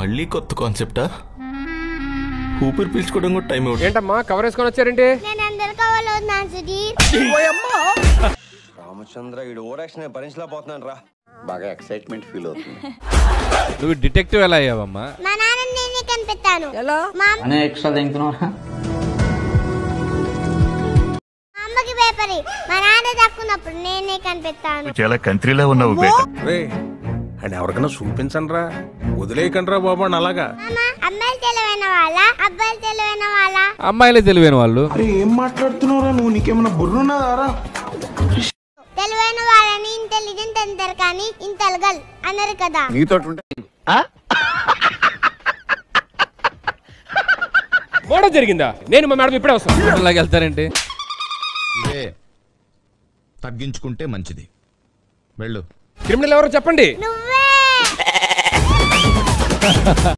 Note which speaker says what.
Speaker 1: మళ్ళీ కొత్త కాన్సెప్టా? ఊపిరి పీల్చుకోవడం కూడా టైం అవుతుంది.
Speaker 2: ఏంటమ్మా కవర్ వేసుకొని వచ్చారేంటి?
Speaker 3: రామచంద్ర ఈ ఓవరాక్షన్ భరించలేకపోతున్నాను రా. బాగా ఎక్సైట్మెంట్ ఫీల్ అవుతుంది.
Speaker 2: నువ్వు డిటెక్టివ్ ఎలా అయ్యావమ్మా?
Speaker 4: మా నాన్న నేనే కనిపెట్టాను.
Speaker 5: ఎలా?
Speaker 4: అనే ఎక్స్ట్రా తింటున్నావా? మా అమ్మకి పేపర్ మా నాన్న దక్కున్నప్పుడు నేనే కనిపెట్టాను.
Speaker 6: చాలా కంట్రీలో ఉన్నావు బేట.
Speaker 7: అండ్ ఎవరికైనా చూపించండి రా, వదిలేయకండి రా బాబు అని. అలాగా
Speaker 4: అమ్మాయిలు తెలివైన వాళ్ళ అబ్బాయిలు తెలివైన వాళ్ళ?
Speaker 2: అమ్మాయిలే తెలివైన వాళ్ళు.
Speaker 7: ఏం మాట్లాడుతున్నారా నువ్వు? నీకేమైనా బుర్రున్నదారా?
Speaker 4: తెలివైన వాళ్ళని ఇంటెలిజెంట్ అంటారు కానీ ఇంటెలిగల్ అన్నారు కదా.
Speaker 3: నీతో
Speaker 2: గొడవ జరిగిందా? నేను మా మేడం ఇప్పుడే వస్తాను. అలాగే వెళ్తారేంటి?
Speaker 6: తగ్గించుకుంటే మంచిది. వెళ్ళు.
Speaker 2: క్రిమినల్ ఎవరో చెప్పండి.
Speaker 4: నువ్వే